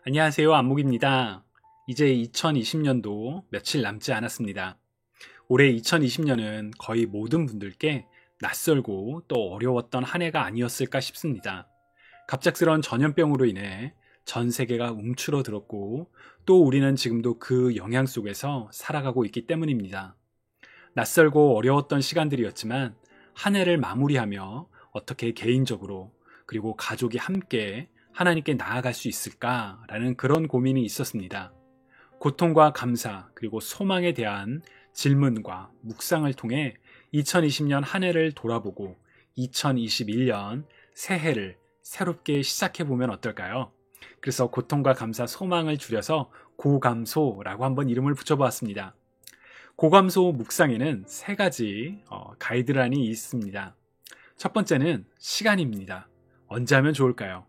안녕하세요. 안목입니다. 이제 2020년도 며칠 남지 않았습니다. 올해 2020년은 거의 모든 분들께 낯설고 또 어려웠던 한 해가 아니었을까 싶습니다. 갑작스러운 전염병으로 인해 전 세계가 움츠러들었고 또 우리는 지금도 그 영향 속에서 살아가고 있기 때문입니다. 낯설고 어려웠던 시간들이었지만 한 해를 마무리하며 어떻게 개인적으로 그리고 가족이 함께 하나님께 나아갈 수 있을까라는 그런 고민이 있었습니다. 고통과 감사 그리고 소망에 대한 질문과 묵상을 통해 2020년 한 해를 돌아보고 2021년 새해를 새롭게 시작해보면 어떨까요? 그래서 고통과 감사, 소망을 줄여서 고감소라고 한번 이름을 붙여보았습니다. 고감소 묵상에는 세 가지 가이드라인이 있습니다. 첫 번째는 시간입니다. 언제 하면 좋을까요?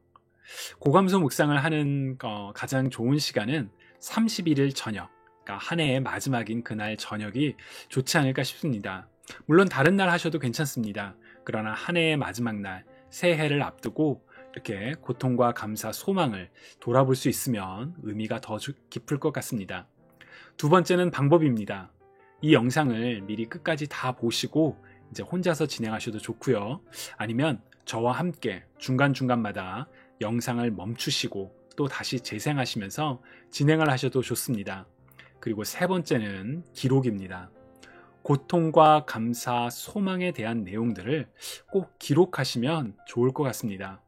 고감소 묵상을 하는 가장 좋은 시간은 31일 저녁, 그러니까 한 해의 마지막인 그날 저녁이 좋지 않을까 싶습니다. 물론 다른 날 하셔도 괜찮습니다. 그러나 한 해의 마지막 날, 새해를 앞두고 이렇게 고통과 감사, 소망을 돌아볼 수 있으면 의미가 더 깊을 것 같습니다. 두 번째는 방법입니다. 이 영상을 미리 끝까지 다 보시고 이제 혼자서 진행하셔도 좋고요. 아니면 저와 함께 중간중간마다 영상을 멈추시고 또 다시 재생하시면서 진행을 하셔도 좋습니다. 그리고 세 번째는 기록입니다. 고통과 감사, 소망에 대한 내용들을 꼭 기록하시면 좋을 것 같습니다.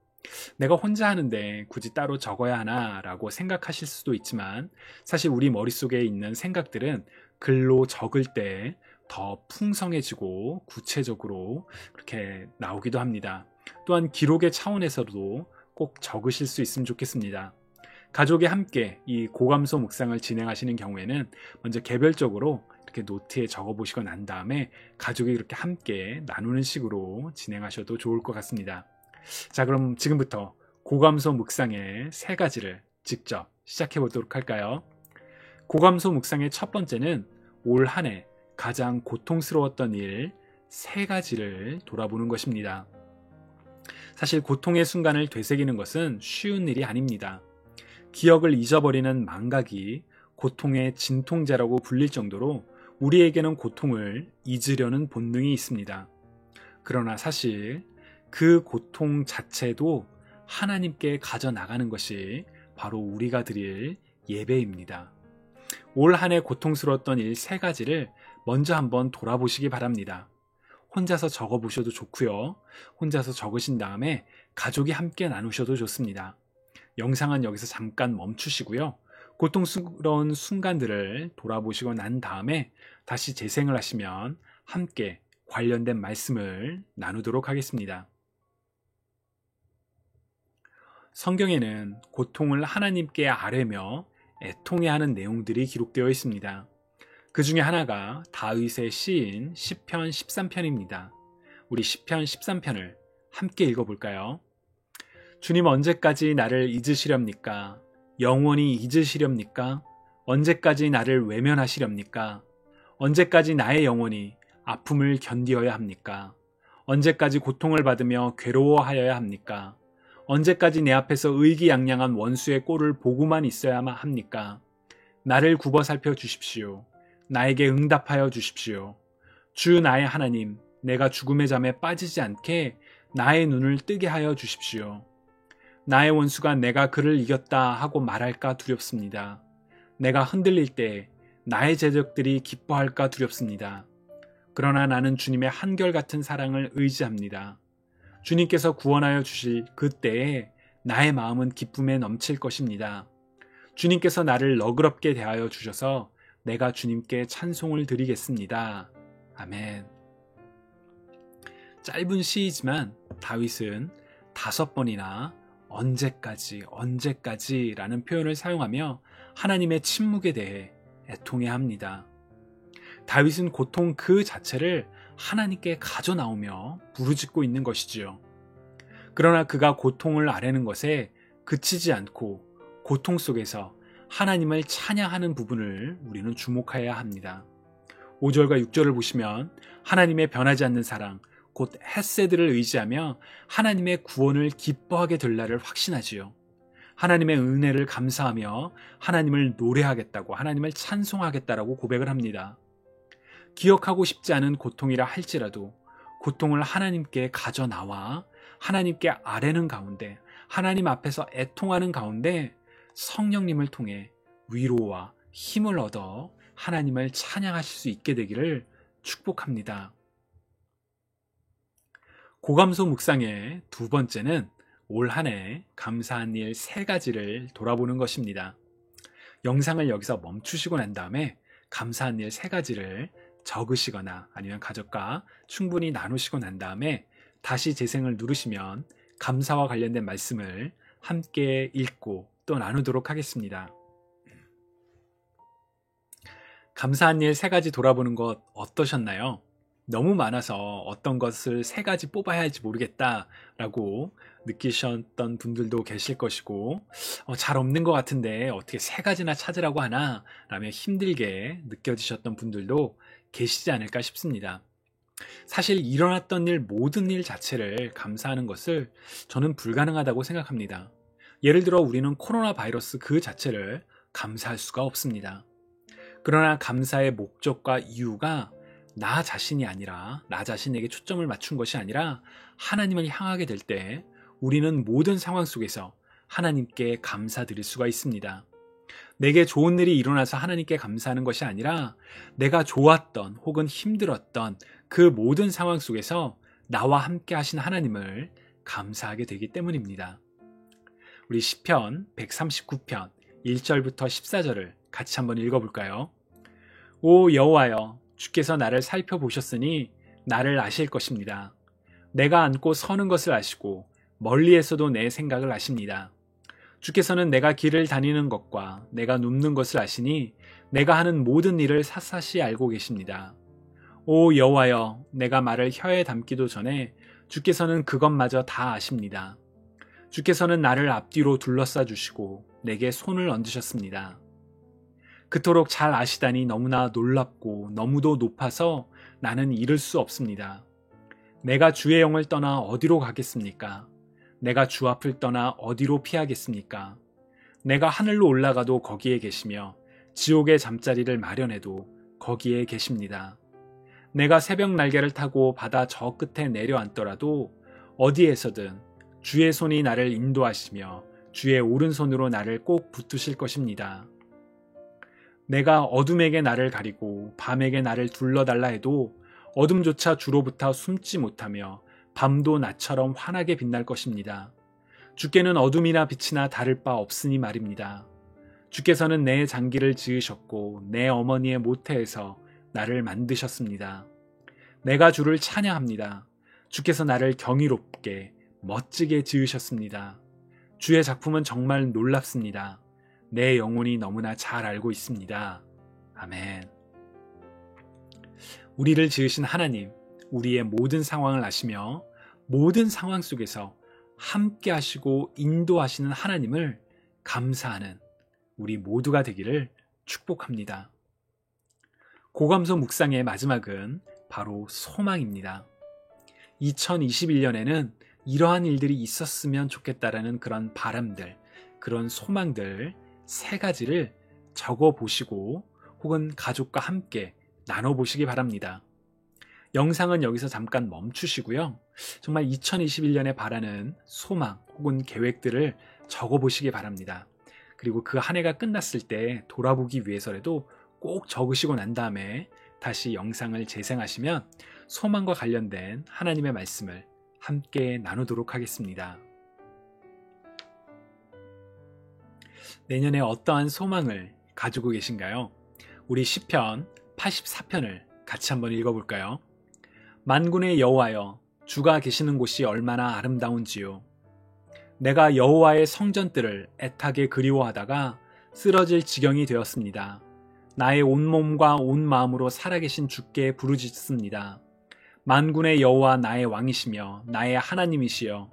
내가 혼자 하는데 굳이 따로 적어야 하나 라고 생각하실 수도 있지만 사실 우리 머릿속에 있는 생각들은 글로 적을 때 더 풍성해지고 구체적으로 그렇게 나오기도 합니다. 또한 기록의 차원에서도 꼭 적으실 수 있으면 좋겠습니다. 가족이 함께 이 고감소 묵상을 진행하시는 경우에는 먼저 개별적으로 이렇게 노트에 적어보시고 난 다음에 가족이 이렇게 함께 나누는 식으로 진행하셔도 좋을 것 같습니다. 자, 그럼 지금부터 고감소 묵상의 세 가지를 직접 시작해 보도록 할까요? 고감소 묵상의 첫 번째는 올 한 해 가장 고통스러웠던 일 세 가지를 돌아보는 것입니다. 사실 고통의 순간을 되새기는 것은 쉬운 일이 아닙니다. 기억을 잊어버리는 망각이 고통의 진통제라고 불릴 정도로 우리에게는 고통을 잊으려는 본능이 있습니다. 그러나 사실 그 고통 자체도 하나님께 가져나가는 것이 바로 우리가 드릴 예배입니다. 올 한 해 고통스러웠던 일 세 가지를 먼저 한번 돌아보시기 바랍니다. 혼자서 적어보셔도 좋고요. 혼자서 적으신 다음에 가족이 함께 나누셔도 좋습니다. 영상은 여기서 잠깐 멈추시고요. 고통스러운 순간들을 돌아보시고 난 다음에 다시 재생을 하시면 함께 관련된 말씀을 나누도록 하겠습니다. 성경에는 고통을 하나님께 아뢰며 애통해하는 내용들이 기록되어 있습니다. 그 중에 하나가 다윗의 시인 시편 13편입니다. 우리 시편 13편을 함께 읽어볼까요? 주님 언제까지 나를 잊으시렵니까? 영원히 잊으시렵니까? 언제까지 나를 외면하시렵니까? 언제까지 나의 영혼이 아픔을 견디어야 합니까? 언제까지 고통을 받으며 괴로워하여야 합니까? 언제까지 내 앞에서 의기양양한 원수의 꼴을 보고만 있어야만 합니까? 나를 굽어 살펴 주십시오. 나에게 응답하여 주십시오. 주 나의 하나님, 내가 죽음의 잠에 빠지지 않게 나의 눈을 뜨게 하여 주십시오. 나의 원수가 내가 그를 이겼다 하고 말할까 두렵습니다. 내가 흔들릴 때 나의 제적들이 기뻐할까 두렵습니다. 그러나 나는 주님의 한결같은 사랑을 의지합니다. 주님께서 구원하여 주실 그때에 나의 마음은 기쁨에 넘칠 것입니다. 주님께서 나를 너그럽게 대하여 주셔서 내가 주님께 찬송을 드리겠습니다. 아멘. 짧은 시이지만 다윗은 5번이나 언제까지라는 표현을 사용하며 하나님의 침묵에 대해 애통해합니다. 다윗은 고통 그 자체를 하나님께 가져나오며 부르짖고 있는 것이지요. 그러나 그가 고통을 아뢰는 것에 그치지 않고 고통 속에서 하나님을 찬양하는 부분을 우리는 주목해야 합니다. 5절과 6절을 보시면 하나님의 변하지 않는 사랑, 곧 헤세드를 의지하며 하나님의 구원을 기뻐하게 될 날을 확신하지요. 하나님의 은혜를 감사하며 하나님을 노래하겠다고, 하나님을 찬송하겠다라고 고백을 합니다. 기억하고 싶지 않은 고통이라 할지라도 고통을 하나님께 가져나와 하나님께 아뢰는 가운데, 하나님 앞에서 애통하는 가운데 성령님을 통해 위로와 힘을 얻어 하나님을 찬양하실 수 있게 되기를 축복합니다. 고감소 묵상의 두 번째는 올 한 해 감사한 일 3가지를 돌아보는 것입니다. 영상을 여기서 멈추시고 난 다음에 감사한 일 3가지를 적으시거나 아니면 가족과 충분히 나누시고 난 다음에 다시 재생을 누르시면 감사와 관련된 말씀을 함께 읽고 또 나누도록 하겠습니다. 감사한 일 3가지 돌아보는 것 어떠셨나요? 너무 많아서 어떤 것을 3가지 뽑아야 할지 모르겠다라고 느끼셨던 분들도 계실 것이고, 잘 없는 것 같은데 어떻게 3가지나 찾으라고 하나? 라며 힘들게 느껴지셨던 분들도 계시지 않을까 싶습니다. 사실 일어났던 일, 모든 일 자체를 감사하는 것을 저는 불가능하다고 생각합니다. 예를 들어 우리는 코로나 바이러스 그 자체를 감사할 수가 없습니다. 그러나 감사의 목적과 이유가 나 자신이 아니라, 나 자신에게 초점을 맞춘 것이 아니라 하나님을 향하게 될 때 우리는 모든 상황 속에서 하나님께 감사드릴 수가 있습니다. 내게 좋은 일이 일어나서 하나님께 감사하는 것이 아니라 내가 좋았던 혹은 힘들었던 그 모든 상황 속에서 나와 함께 하신 하나님을 감사하게 되기 때문입니다. 우리 시편 139편 1절부터 14절을 같이 한번 읽어볼까요? 오 여호와여, 주께서 나를 살펴보셨으니 나를 아실 것입니다. 내가 앉고 서는 것을 아시고 멀리에서도 내 생각을 아십니다. 주께서는 내가 길을 다니는 것과 내가 눕는 것을 아시니 내가 하는 모든 일을 샅샅이 알고 계십니다. 오 여호와여, 내가 말을 혀에 담기도 전에 주께서는 그것마저 다 아십니다. 주께서는 나를 앞뒤로 둘러싸 주시고 내게 손을 얹으셨습니다. 그토록 잘 아시다니 너무나 놀랍고 너무도 높아서 나는 이를 수 없습니다. 내가 주의 영을 떠나 어디로 가겠습니까? 내가 주 앞을 떠나 어디로 피하겠습니까? 내가 하늘로 올라가도 거기에 계시며 지옥의 잠자리를 마련해도 거기에 계십니다. 내가 새벽 날개를 타고 바다 저 끝에 내려앉더라도 어디에서든 주의 손이 나를 인도하시며 주의 오른손으로 나를 꼭 붙드실 것입니다. 내가 어둠에게 나를 가리고 밤에게 나를 둘러달라 해도 어둠조차 주로부터 숨지 못하며 밤도 낮처럼 환하게 빛날 것입니다. 주께는 어둠이나 빛이나 다를 바 없으니 말입니다. 주께서는 내 장기를 지으셨고 내 어머니의 모태에서 나를 만드셨습니다. 내가 주를 찬양합니다. 주께서 나를 경이롭게 멋지게 지으셨습니다. 주의 작품은 정말 놀랍습니다. 내 영혼이 너무나 잘 알고 있습니다. 아멘. 우리를 지으신 하나님, 우리의 모든 상황을 아시며 모든 상황 속에서 함께 하시고 인도하시는 하나님을 감사하는 우리 모두가 되기를 축복합니다. 고감소 묵상의 마지막은 바로 소망입니다. 2021년에는 이러한 일들이 있었으면 좋겠다라는 그런 바람들, 그런 소망들 3가지를 적어보시고 혹은 가족과 함께 나눠보시기 바랍니다. 영상은 여기서 잠깐 멈추시고요. 정말 2021년에 바라는 소망 혹은 계획들을 적어보시기 바랍니다. 그리고 그 한 해가 끝났을 때 돌아보기 위해서라도 꼭 적으시고 난 다음에 다시 영상을 재생하시면 소망과 관련된 하나님의 말씀을 함께 나누도록 하겠습니다. 내년에 어떠한 소망을 가지고 계신가요? 우리 시편 84편을 같이 한번 읽어볼까요? 만군의 여호와여, 주가 계시는 곳이 얼마나 아름다운지요. 내가 여호와의 성전들을 애타게 그리워하다가 쓰러질 지경이 되었습니다. 나의 온몸과 온 마음으로 살아계신 주께 부르짖습니다. 만군의 여호와 나의 왕이시며 나의 하나님이시여,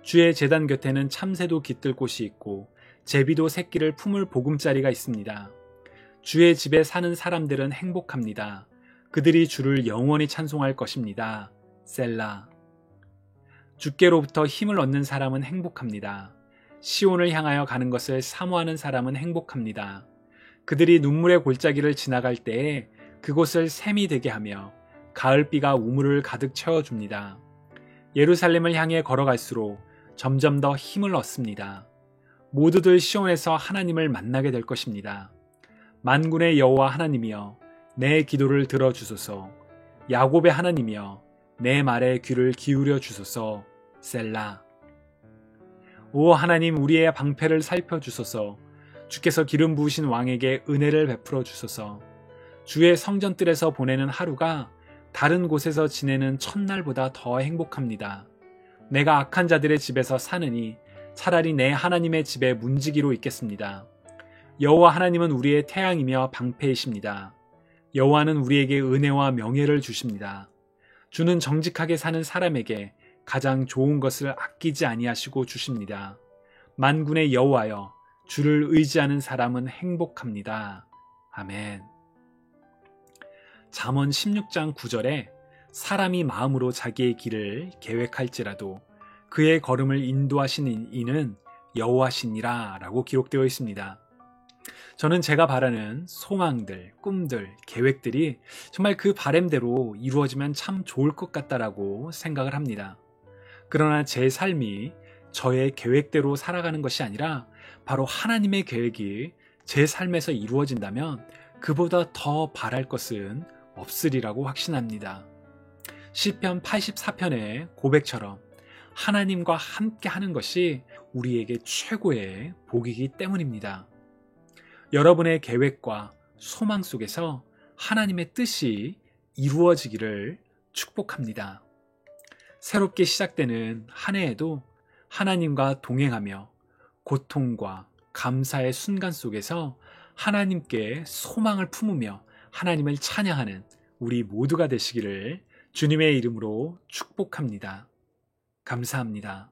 주의 제단 곁에는 참새도 깃들 곳이 있고 제비도 새끼를 품을 보금자리가 있습니다. 주의 집에 사는 사람들은 행복합니다. 그들이 주를 영원히 찬송할 것입니다. 셀라. 주께로부터 힘을 얻는 사람은 행복합니다. 시온을 향하여 가는 것을 사모하는 사람은 행복합니다. 그들이 눈물의 골짜기를 지나갈 때에 그곳을 샘이 되게 하며 가을비가 우물을 가득 채워줍니다. 예루살렘을 향해 걸어갈수록 점점 더 힘을 얻습니다. 모두들 시온에서 하나님을 만나게 될 것입니다. 만군의 여호와 하나님이여 내 기도를 들어주소서. 야곱의 하나님이여 내 말에 귀를 기울여 주소서. 셀라. 오 하나님, 우리의 방패를 살펴주소서. 주께서 기름 부으신 왕에게 은혜를 베풀어 주소서. 주의 성전뜰에서 보내는 하루가 다른 곳에서 지내는 첫날보다 더 행복합니다. 내가 악한 자들의 집에서 사느니 차라리 내 하나님의 집에 문지기로 있겠습니다. 여호와 하나님은 우리의 태양이며 방패이십니다. 여호와는 우리에게 은혜와 명예를 주십니다. 주는 정직하게 사는 사람에게 가장 좋은 것을 아끼지 아니하시고 주십니다. 만군의 여호와여, 주를 의지하는 사람은 행복합니다. 아멘. 잠언 16장 9절에 사람이 마음으로 자기의 길을 계획할지라도 그의 걸음을 인도하시는 이는 여호와시니라 라고 기록되어 있습니다. 저는 제가 바라는 소망들, 꿈들, 계획들이 정말 그 바램대로 이루어지면 참 좋을 것 같다라고 생각을 합니다. 그러나 제 삶이 저의 계획대로 살아가는 것이 아니라 바로 하나님의 계획이 제 삶에서 이루어진다면 그보다 더 바랄 것은 없으리라고 확신합니다. 시편 84편의 고백처럼 하나님과 함께 하는 것이 우리에게 최고의 복이기 때문입니다. 여러분의 계획과 소망 속에서 하나님의 뜻이 이루어지기를 축복합니다. 새롭게 시작되는 한 해에도 하나님과 동행하며 고통과 감사의 순간 속에서 하나님께 소망을 품으며 하나님을 찬양하는 우리 모두가 되시기를 주님의 이름으로 축복합니다. 감사합니다.